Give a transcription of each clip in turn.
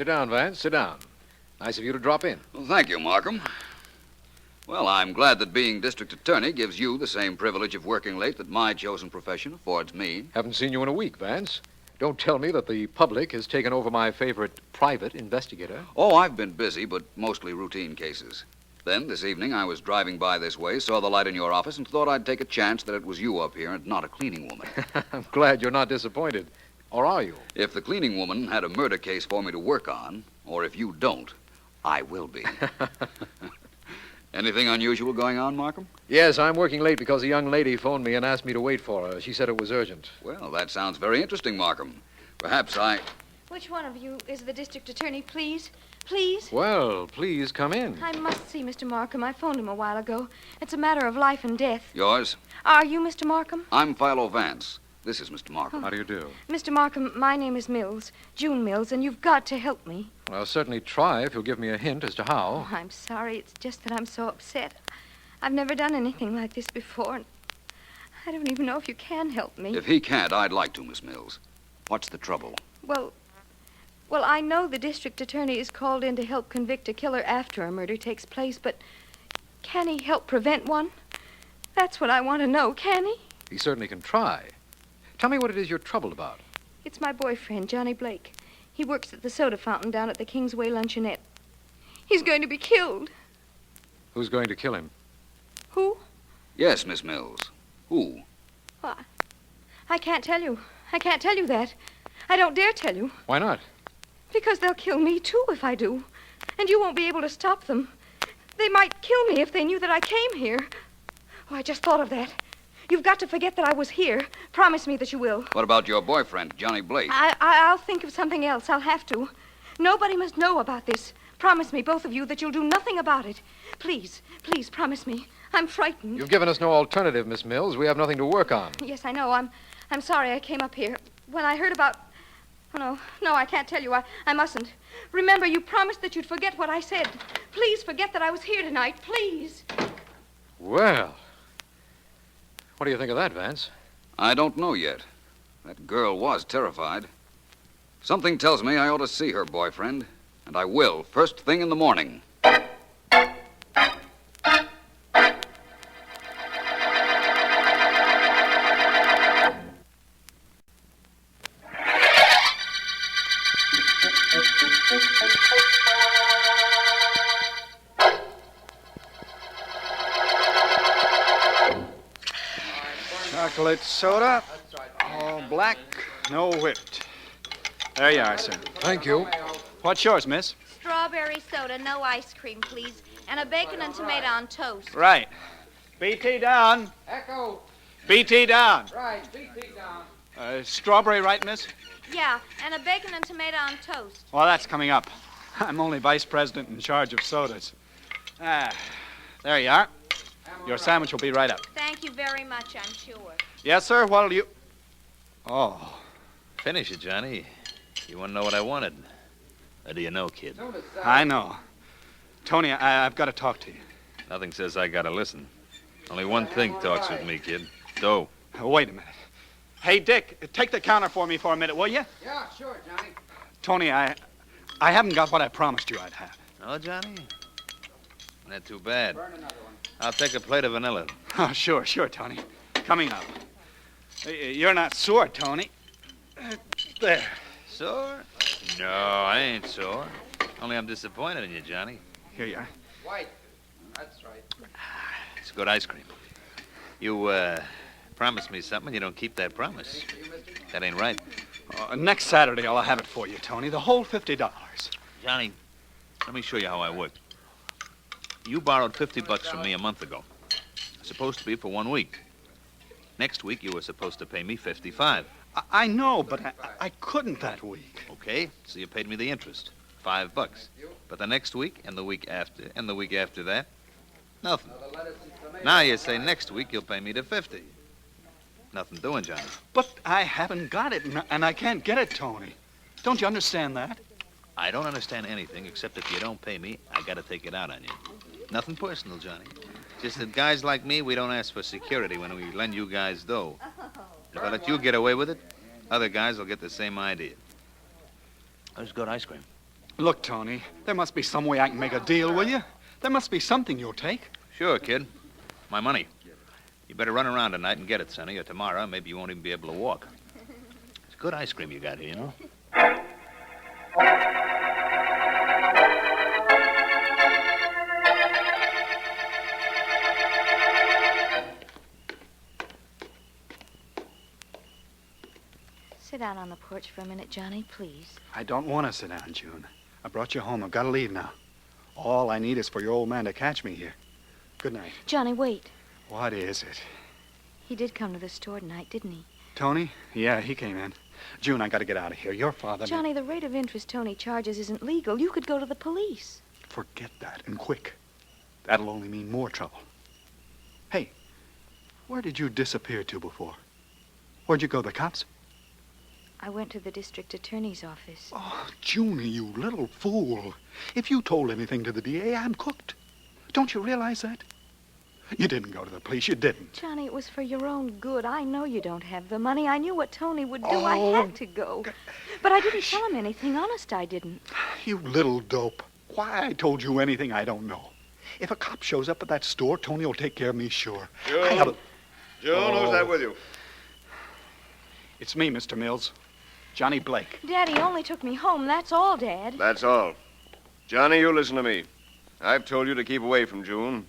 Sit down, Vance. Sit down. Nice of you to drop in. Well, thank you, Markham. Well, I'm glad that being district attorney gives you the same privilege of working late that my chosen profession affords me. Haven't seen you in a week, Vance. Don't tell me that the public has taken over my favorite private investigator. Oh, I've been busy, but mostly routine cases. Then, this evening, I was driving by this way, saw the light in your office, and thought I'd take a chance that it was you up here and not a cleaning woman. I'm glad you're not disappointed. Or are you? If the cleaning woman had a murder case for me to work on, or if you don't, I will be. Anything unusual going on, Markham? Yes, I'm working late because a young lady phoned me and asked me to wait for her. She said it was urgent. Well, that sounds very interesting, Markham. Perhaps I... Which one of you is the district attorney, please? Please? Well, please come in. I must see Mr. Markham. I phoned him a while ago. It's a matter of life and death. Yours? Are you Mr. Markham? I'm Philo Vance. This is Mr. Markham. How do you do? Mr. Markham, my name is Mills, June Mills, and you've got to help me. I'll certainly try if you'll give me a hint as to how. Oh, I'm sorry. It's just that I'm so upset. I've never done anything like this before, and I don't even know if you can help me. If he can't, I'd like to, Miss Mills. What's the trouble? Well, I know the district attorney is called in to help convict a killer after a murder takes place, but can he help prevent one? That's what I want to know. Can he? He certainly can try. Tell me what it is you're troubled about. It's my boyfriend, Johnny Blake. He works at the soda fountain down at the Kingsway Luncheonette. He's going to be killed. Who's going to kill him? Who? Yes, Miss Mills. Who? Well, I can't tell you. I can't tell you that. I don't dare tell you. Why not? Because they'll kill me, too, if I do. And you won't be able to stop them. They might kill me if they knew that I came here. Oh, I just thought of that. You've got to forget that I was here. Promise me that you will. What about your boyfriend, Johnny Blake? I'll think of something else. I'll have to. Nobody must know about this. Promise me, both of you, that you'll do nothing about it. Please, please, promise me. I'm frightened. You've given us no alternative, Miss Mills. We have nothing to work on. Yes, I know. I'm sorry I came up here. When I heard about... Oh, no, I can't tell you. I mustn't. Remember, you promised that you'd forget what I said. Please forget that I was here tonight. Please. Well, what do you think of that, Vance? I don't know yet. That girl was terrified. Something tells me I ought to see her boyfriend, and I will, first thing in the morning. Chocolate soda, all black, no whipped. There you are, sir. Thank you. What's yours, miss? Strawberry soda, no ice cream, please. And a bacon and tomato on toast. Right. BT down. Echo. BT down. Right, BT down. Strawberry, right, miss? Yeah, and a bacon and tomato on toast. Well, that's coming up. I'm only vice president in charge of sodas. There you are. Your sandwich will be right up. Thank you very much, I'm sure. Yes, sir. What'll you... Oh. Finish it, Johnny. You want to know what I wanted? Or do you know, kid? I know. Tony, I've got to talk to you. Nothing says I gotta listen. Only one thing talks with me, kid. Dough. Wait a minute. Hey, Dick, take the counter for me for a minute, will you? Yeah, sure, Johnny. Tony, I haven't got what I promised you I'd have. No, Johnny? Not too bad. Burn another one. I'll take a plate of vanilla. Oh, sure, Tony. Coming up. You're not sore, Tony. There. Sore? No, I ain't sore. Only I'm disappointed in you, Johnny. Here you are. White. That's right. It's good ice cream. You, promised me something, you don't keep that promise. That ain't right. Next Saturday, I'll have it for you, Tony. The whole $50. Johnny, let me show you how I work. You borrowed $50 from me a month ago. Supposed to be for 1 week. Next week, you were supposed to pay me $55. I know, but I couldn't that week. Okay, so you paid me the interest, $5. But the next week, and the week after, and the week after that, nothing. Now you say next week you'll pay me the $50. Nothing doing, Johnny. But I haven't got it, and I can't get it, Tony. Don't you understand that? I don't understand anything except if you don't pay me, I gotta take it out on you. Nothing personal, Johnny. Just that guys like me, we don't ask for security when we lend you guys dough. If I let you get away with it, other guys will get the same idea. That's good ice cream. Look, Tony, there must be some way I can make a deal, will you? There must be something you'll take. Sure, kid. My money. You better run around tonight and get it, Sonny, or tomorrow maybe you won't even be able to walk. It's good ice cream you got here, you know? Sit down on the porch for a minute, Johnny, please. I don't want to sit down, June. I brought you home. I've got to leave now. All I need is for your old man to catch me here. Good night. Johnny, wait. What is it? He did come to the store tonight, didn't he? Tony? Yeah, he came in. June, I got to get out of here. Your father... Johnny, the rate of interest Tony charges isn't legal. You could go to the police. Forget that, and quick. That'll only mean more trouble. Hey, where did you disappear to before? Where'd you go, the cops? I went to the district attorney's office. Oh, Junie, you little fool. If you told anything to the DA, I'm cooked. Don't you realize that? You didn't go to the police. You didn't. Johnny, it was for your own good. I know you don't have the money. I knew what Tony would do. Oh, I had to go. But I didn't tell him anything. Honest, I didn't. You little dope. Why I told you anything, I don't know. If a cop shows up at that store, Tony will take care of me, sure. Joan, who's that with you? It's me, Mr. Mills. Johnny Blake. Daddy only took me home. That's all, Dad. That's all. Johnny, you listen to me. I've told you to keep away from June.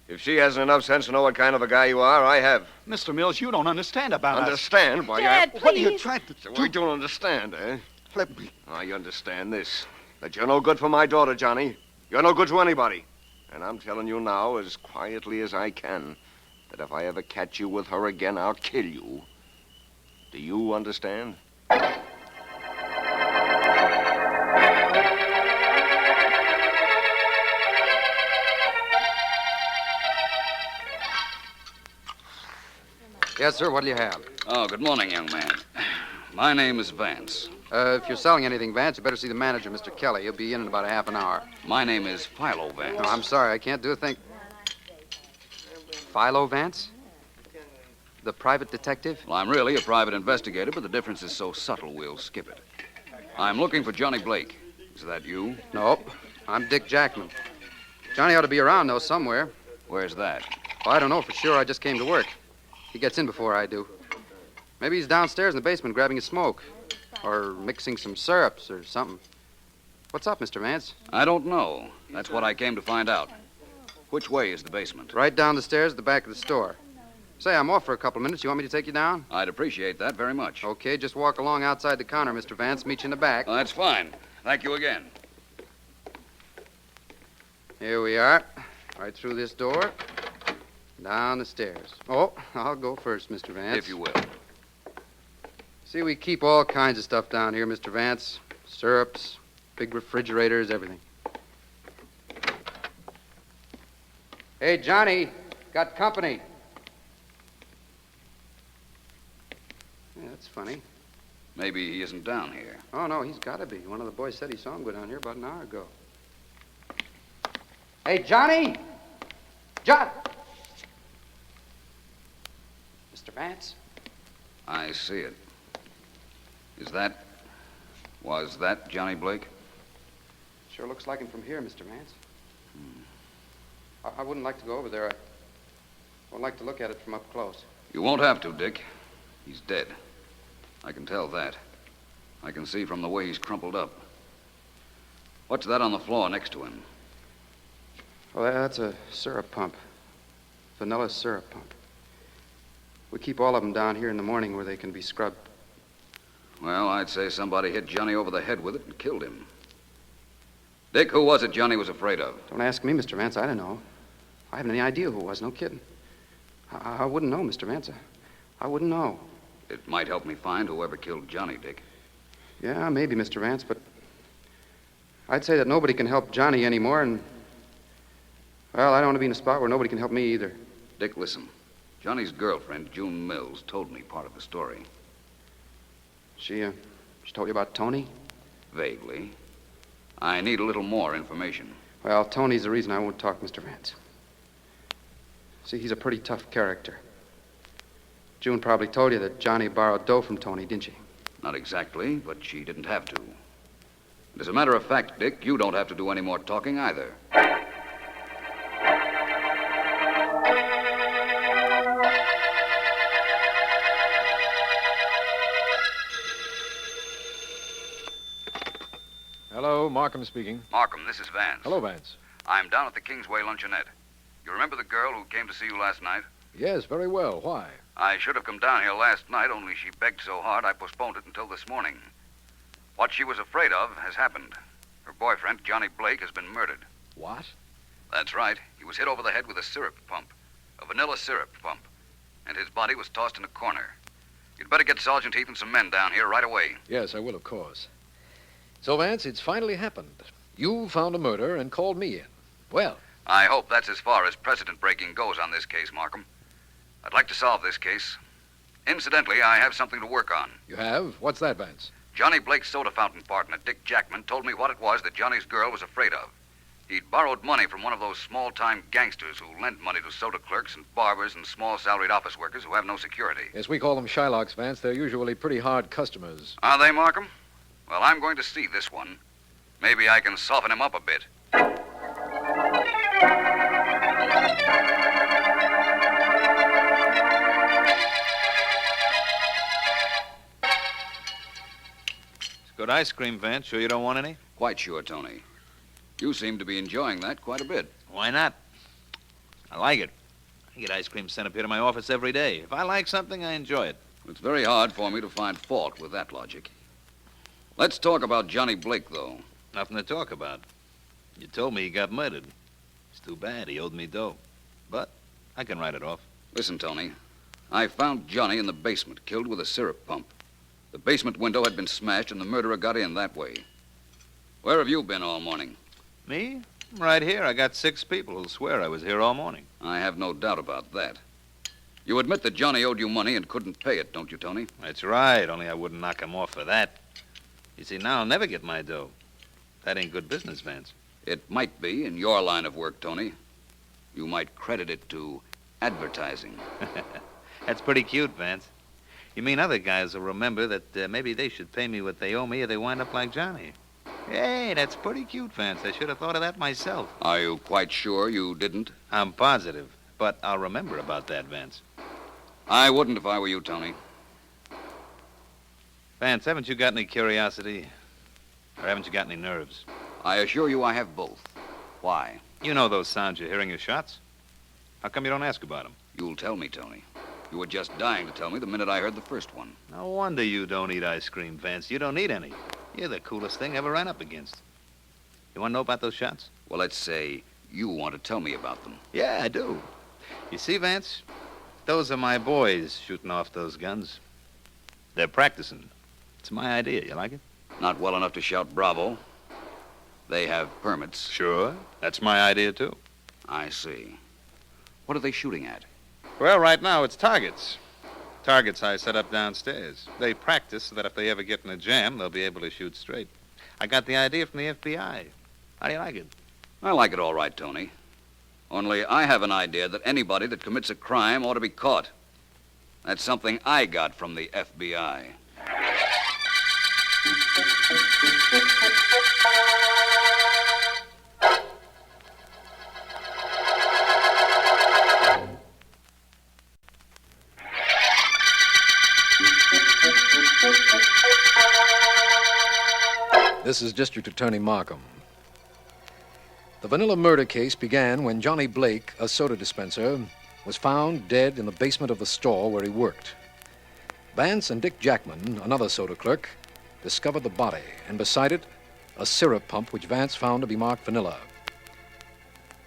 If she hasn't enough sense to know what kind of a guy you are, I have. Mr. Mills, you don't understand about Understand? Why, Dad, What are you please. trying to So do? I don't understand, eh? Let me... I understand this. That you're no good for my daughter, Johnny. You're no good to anybody. And I'm telling you now, as quietly as I can, that if I ever catch you with her again, I'll kill you. Do you understand? Yes, sir. What do you have? Oh, good morning, young man. My name is Vance. If you're selling anything, Vance, you better see the manager, Mr. Kelly. He'll be in about a half an hour. My name is Philo Vance. No, I'm sorry. I can't do a thing. Philo Vance? The private detective? Well, I'm really a private investigator, but the difference is so subtle we'll skip it. I'm looking for Johnny Blake. Is that you? Nope. I'm Dick Jackman. Johnny ought to be around, though, somewhere. Where's that? Well, I don't know for sure. I just came to work. He gets in before I do. Maybe he's downstairs in the basement grabbing a smoke. Or mixing some syrups or something. What's up, Mr. Vance? I don't know. That's what I came to find out. Which way is the basement? Right down the stairs at the back of the store. Say, I'm off for a couple of minutes. You want me to take you down? I'd appreciate that very much. Okay, just walk along outside the counter, Mr. Vance. Meet you in the back. Well, that's fine. Thank you again. Here we are. Right through this door. Down the stairs. Oh, I'll go first, Mr. Vance. If you will. See, we keep all kinds of stuff down here, Mr. Vance. Syrups, big refrigerators, everything. Hey, Johnny, got company. Yeah, that's funny. Maybe he isn't down here. Oh, no, he's got to be. One of the boys said he saw him go down here about an hour ago. Hey, Johnny! John! Mr. Vance? I see it. Was that Johnny Blake? Sure looks like him from here, Mr. Vance. I wouldn't like to go over there. I would like to look at it from up close. You won't have to, Dick. He's dead. I can tell that. I can see from the way he's crumpled up. What's that on the floor next to him? Well, that's a syrup pump. Vanilla syrup pump. We keep all of them down here in the morning where they can be scrubbed. Well, I'd say somebody hit Johnny over the head with it and killed him. Dick, who was it Johnny was afraid of? Don't ask me, Mr. Vance. I don't know. I haven't any idea who it was. No kidding. I wouldn't know, Mr. Vance. I wouldn't know. It might help me find whoever killed Johnny, Dick. Yeah, maybe, Mr. Vance, but I'd say that nobody can help Johnny anymore, and, well, I don't want to be in a spot where nobody can help me either. Dick, listen. Johnny's girlfriend, June Mills, told me part of the story. She told you about Tony? Vaguely. I need a little more information. Well, Tony's the reason I won't talk, Mr. Vance. See, he's a pretty tough character. June probably told you that Johnny borrowed dough from Tony, didn't she? Not exactly, but she didn't have to. And as a matter of fact, Dick, you don't have to do any more talking either. Hello, Markham speaking. Markham, this is Vance. Hello, Vance. I'm down at the Kingsway Luncheonette. You remember the girl who came to see you last night? Yes, very well. Why? I should have come down here last night, only she begged so hard I postponed it until this morning. What she was afraid of has happened. Her boyfriend, Johnny Blake, has been murdered. What? That's right. He was hit over the head with a syrup pump. A vanilla syrup pump. And his body was tossed in a corner. You'd better get Sergeant Heath and some men down here right away. Yes, I will, of course. So, Vance, it's finally happened. You found a murder and called me in. Well, I hope that's as far as precedent breaking goes on this case, Markham. I'd like to solve this case. Incidentally, I have something to work on. you have? What's that, Vance? Johnny Blake's soda fountain partner, Dick Jackman, told me what it was that Johnny's girl was afraid of. He'd borrowed money from one of those small-time gangsters who lend money to soda clerks and barbers and small salaried office workers who have no security. Yes, we call them Shylocks, Vance. They're usually pretty hard customers. Are they, Markham? Well, I'm going to see this one. Maybe I can soften him up a bit. It's good ice cream, Vance. Sure you don't want any? Quite sure, Tony. You seem to be enjoying that quite a bit. Why not? I like it. I get ice cream sent up here to my office every day. If I like something, I enjoy it. It's very hard for me to find fault with that logic. Let's talk about Johnny Blake, though. Nothing to talk about. You told me he got murdered. It's too bad. He owed me dough. But I can write it off. Listen, Tony. I found Johnny in the basement, killed with a syrup pump. The basement window had been smashed, and the murderer got in that way. Where have you been all morning? Me? Right here. I got 6 people who'll swear I was here all morning. I have no doubt about that. You admit that Johnny owed you money and couldn't pay it, don't you, Tony? That's right, only I wouldn't knock him off for that. You see, now I'll never get my dough. That ain't good business, Vance. It might be in your line of work, Tony. You might credit it to advertising. That's pretty cute, Vance. You mean other guys will remember that maybe they should pay me what they owe me or they wind up like Johnny. Hey, that's pretty cute, Vance. I should have thought of that myself. Are you quite sure you didn't? I'm positive, but I'll remember about that, Vance. I wouldn't if I were you, Tony. Vance, haven't you got any curiosity? Or haven't you got any nerves? I assure you I have both. Why? You know those sounds you're hearing, your shots. How come you don't ask about them? You'll tell me, Tony. You were just dying to tell me the minute I heard the first one. No wonder you don't eat ice cream, Vance. You don't need any. You're the coolest thing I ever ran up against. You want to know about those shots? Well, let's say you want to tell me about them. Yeah, I do. You see, Vance, those are my boys shooting off those guns. They're practicing. It's my idea. You like it? Not well enough to shout bravo. They have permits. Sure. That's my idea, too. I see. What are they shooting at? Well, right now it's targets. Targets I set up downstairs. They practice so that if they ever get in a jam, they'll be able to shoot straight. I got the idea from the FBI. How do you like it? I like it all right, Tony. Only I have an idea that anybody that commits a crime ought to be caught. That's something I got from the FBI. This is District Attorney Markham. The vanilla murder case began when Johnny Blake, a soda dispenser, was found dead in the basement of the store where he worked. Vance and Dick Jackman, another soda clerk, discovered the body, and beside it, a syrup pump which Vance found to be marked vanilla.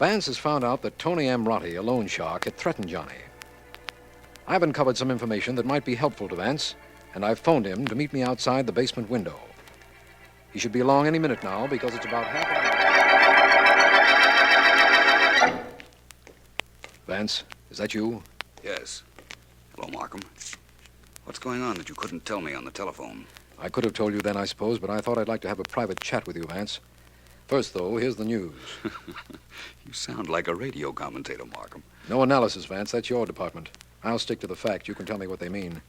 Vance has found out that Tony Amrotti, a loan shark, had threatened Johnny. I've uncovered some information that might be helpful to Vance, and I've phoned him to meet me outside the basement window. He should be along any minute now because it's about half an hour. Vance, is that you? Yes. Hello, Markham. What's going on that you couldn't tell me on the telephone? I could have told you then, I suppose, but I thought I'd like to have a private chat with you, Vance. First, though, here's the news. You sound like a radio commentator, Markham. No analysis, Vance. That's your department. I'll stick to the facts. You can tell me what they mean.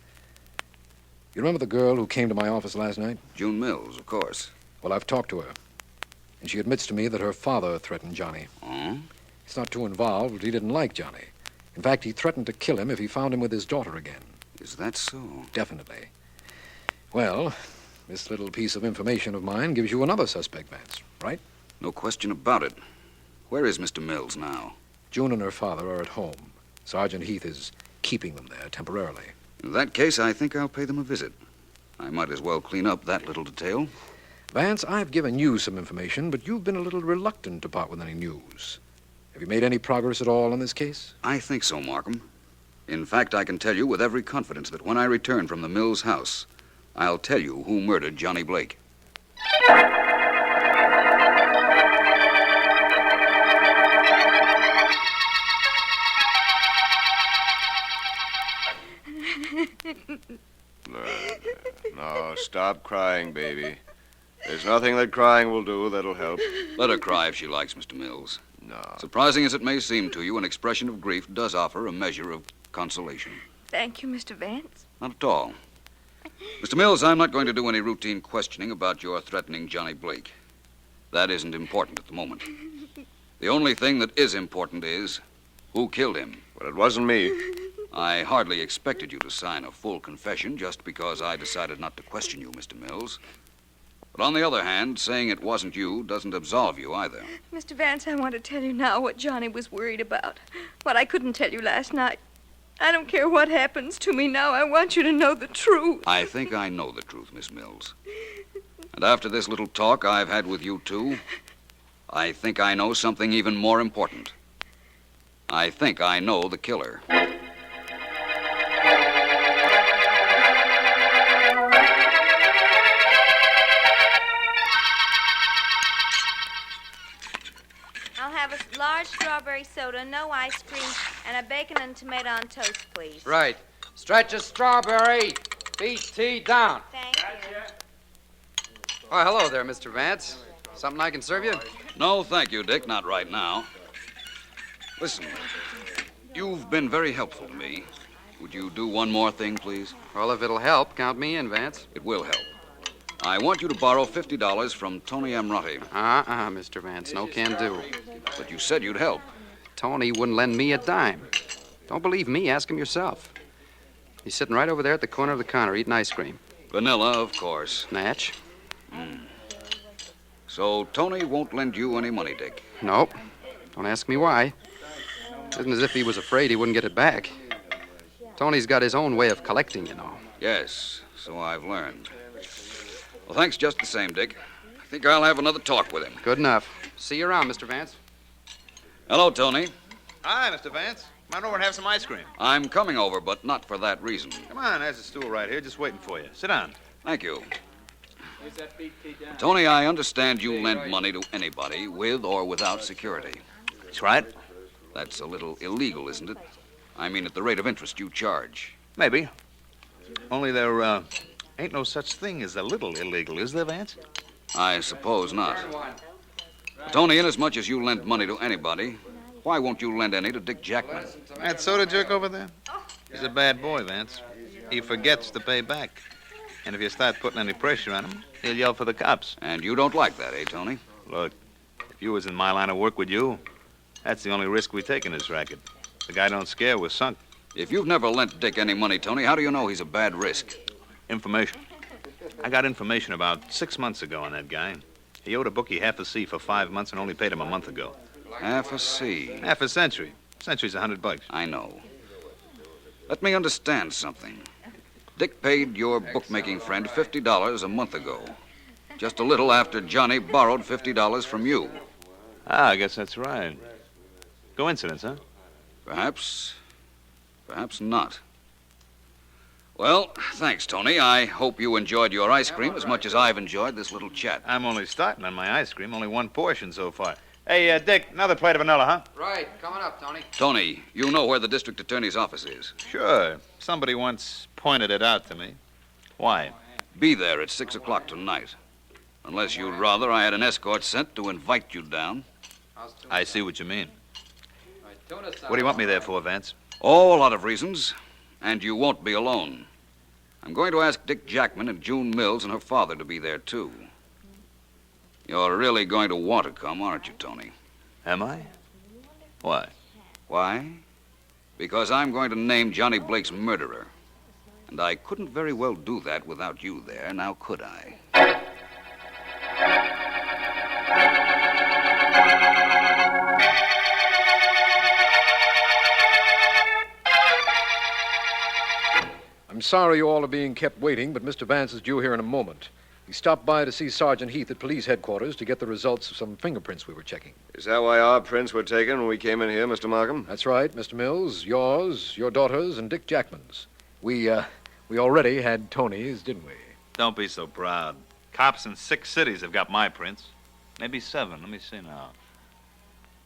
You remember the girl who came to my office last night? June Mills, of course. Well, I've talked to her, and she admits to me that her father threatened Johnny. Oh? He's not too involved, but he didn't like Johnny. In fact, he threatened to kill him if he found him with his daughter again. Is that so? Definitely. Well, this little piece of information of mine gives you another suspect, Vance, right? No question about it. Where is Mr. Mills now? June and her father are at home. Sergeant Heath is keeping them there temporarily. In that case, I think I'll pay them a visit. I might as well clean up that little detail. Vance, I've given you some information, but you've been a little reluctant to part with any news. Have you made any progress at all in this case? I think so, Markham. In fact, I can tell you with every confidence that when I return from the Mills house, I'll tell you who murdered Johnny Blake. No, stop crying, baby. There's nothing that crying will do that'll help. Let her cry if she likes, Mr. Mills. No. Surprising as it may seem to you, an expression of grief does offer a measure of consolation. Thank you, Mr. Vance. Not at all. Mr. Mills, I'm not going to do any routine questioning about your threatening Johnny Blake. That isn't important at the moment. The only thing that is important is who killed him. Well, it wasn't me. I hardly expected you to sign a full confession just because I decided not to question you, Mr. Mills. But on the other hand, saying it wasn't you doesn't absolve you either. Mr. Vance, I want to tell you now what Johnny was worried about. What I couldn't tell you last night. I don't care what happens to me now. I want you to know the truth. I think I know the truth, Miss Mills. And after this little talk I've had with you two, I think I know something even more important. I think I know the killer. I'll have a large strawberry soda, no ice cream, and a bacon and tomato on toast, please. Right. Stretch a strawberry. Beat tea down. Thank you. Oh, hello there, Mr. Vance. Something I can serve you? No, thank you, Dick. Not right now. Listen, you've been very helpful to me. Would you do one more thing, please? Well, if it'll help, count me in, Vance. It will help. I want you to borrow $50 from Tony Amrotti. Mr. Vance. No can do. But you said you'd help. Tony wouldn't lend me a dime. Don't believe me, ask him yourself. He's sitting right over there at the corner of the counter eating ice cream. Vanilla, of course. Natch? So Tony won't lend you any money, Dick. Nope. Don't ask me why. It isn't as if he was afraid he wouldn't get it back. Tony's got his own way of collecting, you know. Yes, so I've learned. Well, thanks just the same, Dick. I think I'll have another talk with him. Good enough. See you around, Mr. Vance. Hello, Tony. Hi, Mr. Vance. Come on over and have some ice cream. I'm coming over, but not for that reason. Come on, there's a stool right here, just waiting for you. Sit down. Thank you. Tony, I understand you lend money to anybody with or without security. That's right. That's a little illegal, isn't it? I mean, at the rate of interest you charge. Maybe. Only there ain't no such thing as a little illegal, is there, Vance? I suppose not. Tony, inasmuch as you lend money to anybody, why won't you lend any to Dick Jackman? That soda jerk over there? He's a bad boy, Vance. He forgets to pay back. And if you start putting any pressure on him, he'll yell for the cops. And you don't like that, eh, Tony? Look, if you was in my line of work with you, that's the only risk we take in this racket. The guy don't scare, we're sunk. If you've never lent Dick any money, Tony, how do you know he's a bad risk? Information. I got information about 6 months ago on that guy. He owed a bookie half a C for 5 months and only paid him a month ago. Half a C. Half a century. Century's $100. I know. Let me understand something. Dick paid your bookmaking friend $50 a month ago. Just a little after Johnny borrowed $50 from you. I guess that's right. Coincidence, huh? Perhaps not. Well, thanks, Tony. I hope you enjoyed your ice cream as much as I've enjoyed this little chat. I'm only starting on my ice cream. Only one portion so far. Hey, Dick, another plate of vanilla, huh? Right. Coming up, Tony. Tony, you know where the district attorney's office is. Sure. Somebody once pointed it out to me. Why? Be there at 6 o'clock tonight. Unless you'd rather I had an escort sent to invite you down. I see what you mean. What do you want me there for, Vance? Oh, a lot of reasons. And you won't be alone. I'm going to ask Dick Jackman and June Mills and her father to be there, too. You're really going to want to come, aren't you, Tony? Am I? Why? Why? Because I'm going to name Johnny Blake's murderer. And I couldn't very well do that without you there, now could I? I'm sorry you all are being kept waiting, but Mr. Vance is due here in a moment. He stopped by to see Sergeant Heath at police headquarters to get the results of some fingerprints we were checking. Is that why our prints were taken when we came in here, Mr. Markham? That's right, Mr. Mills. Yours, your daughter's, and Dick Jackman's. We already had Tony's, didn't we? Don't be so proud. Cops in 6 cities have got my prints. Maybe 7. Let me see now.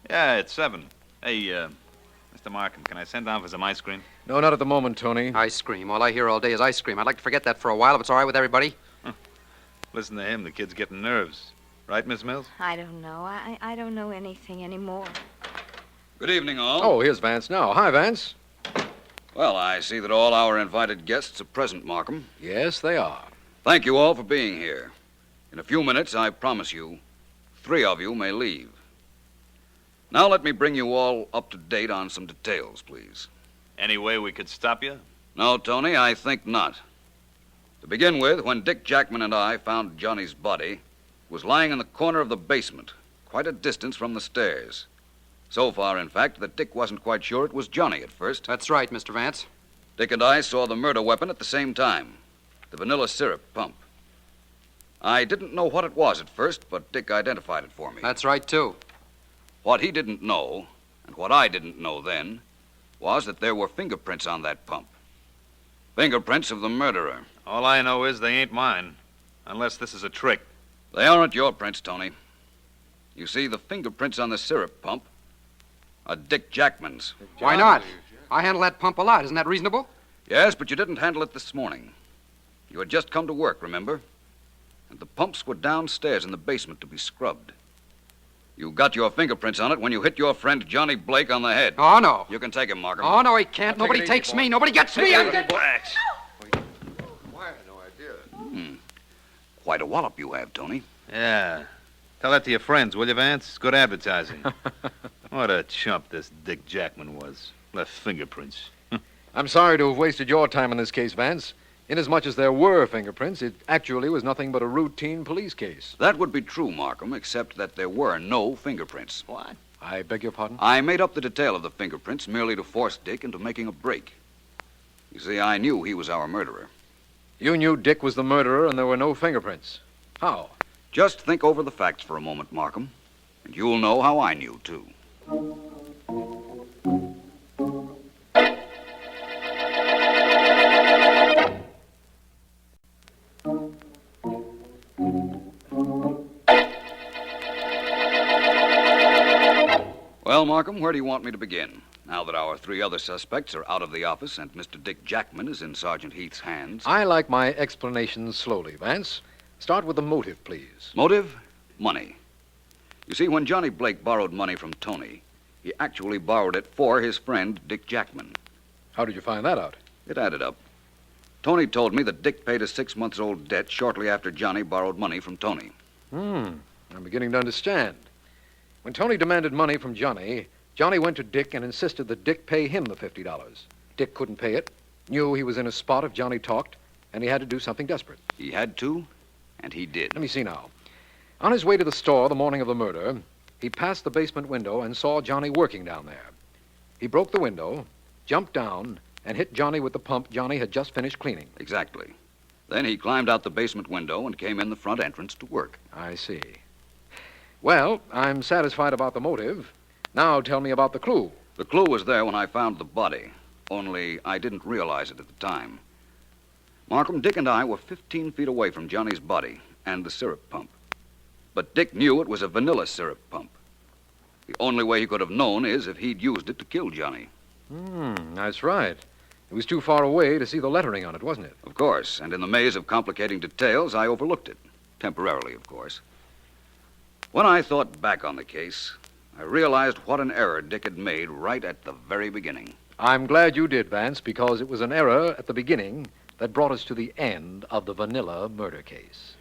Yeah, it's 7. Hey, Mr. Markham, can I send down for some ice cream? No, not at the moment, Tony. Ice cream. All I hear all day is ice cream. I'd like to forget that for a while if it's all right with everybody. Listen to him. The kid's getting nerves. Right, Miss Mills? I don't know. I don't know anything anymore. Good evening, all. Oh, here's Vance now. Hi, Vance. Well, I see that all our invited guests are present, Markham. Yes, they are. Thank you all for being here. In a few minutes, I promise you, 3 of you may leave. Now let me bring you all up to date on some details, please. Any way we could stop you? No, Tony, I think not. To begin with, when Dick Jackman and I found Johnny's body, it was lying in the corner of the basement, quite a distance from the stairs. So far, in fact, that Dick wasn't quite sure it was Johnny at first. That's right, Mr. Vance. Dick and I saw the murder weapon at the same time, the vanilla syrup pump. I didn't know what it was at first, but Dick identified it for me. That's right, too. What he didn't know, and what I didn't know then, was that there were fingerprints on that pump. Fingerprints of the murderer. All I know is they ain't mine. Unless this is a trick. They aren't your prints, Tony. You see, the fingerprints on the syrup pump are Dick Jackman's. Why not? I handle that pump a lot. Isn't that reasonable? Yes, but you didn't handle it this morning. You had just come to work, remember? And the pumps were downstairs in the basement to be scrubbed. You got your fingerprints on it when you hit your friend Johnny Blake on the head. Oh, no. You can take him, Markham. Oh, no, he can't. Nobody take it easy, takes boy. me. Nobody gets me. Relax. Why, I had no idea. Quite a wallop you have, Tony. Yeah. Tell that to your friends, will you, Vance? It's good advertising. What a chump this Dick Jackman was. Left fingerprints. I'm sorry to have wasted your time in this case, Vance. Inasmuch as there were fingerprints, it actually was nothing but a routine police case. That would be true, Markham, except that there were no fingerprints. What? I beg your pardon? I made up the detail of the fingerprints merely to force Dick into making a break. You see, I knew he was our murderer. You knew Dick was the murderer and there were no fingerprints. How? Just think over the facts for a moment, Markham, and you'll know how I knew, too. Well, Markham, where do you want me to begin? Now that our 3 other suspects are out of the office and Mr. Dick Jackman is in Sergeant Heath's hands. I like my explanations slowly, Vance. Start with the motive, please. Motive? Money. You see, when Johnny Blake borrowed money from Tony, he actually borrowed it for his friend, Dick Jackman. How did you find that out? It added up. Tony told me that Dick paid a 6-month-old debt shortly after Johnny borrowed money from Tony. I'm beginning to understand. When Tony demanded money from Johnny, Johnny went to Dick and insisted that Dick pay him the $50. Dick couldn't pay it, knew he was in a spot if Johnny talked, and he had to do something desperate. He had to, and he did. Let me see now. On his way to the store the morning of the murder, he passed the basement window and saw Johnny working down there. He broke the window, jumped down, and hit Johnny with the pump Johnny had just finished cleaning. Exactly. Then he climbed out the basement window and came in the front entrance to work. I see. Well, I'm satisfied about the motive. Now tell me about the clue. The clue was there when I found the body, only I didn't realize it at the time. Markham, Dick and I were 15 feet away from Johnny's body and the syrup pump. But Dick knew it was a vanilla syrup pump. The only way he could have known is if he'd used it to kill Johnny. That's right. It was too far away to see the lettering on it, wasn't it? Of course, and in the maze of complicating details, I overlooked it. Temporarily, of course. When I thought back on the case, I realized what an error Dick had made right at the very beginning. I'm glad you did, Vance, because it was an error at the beginning that brought us to the end of the vanilla murder case.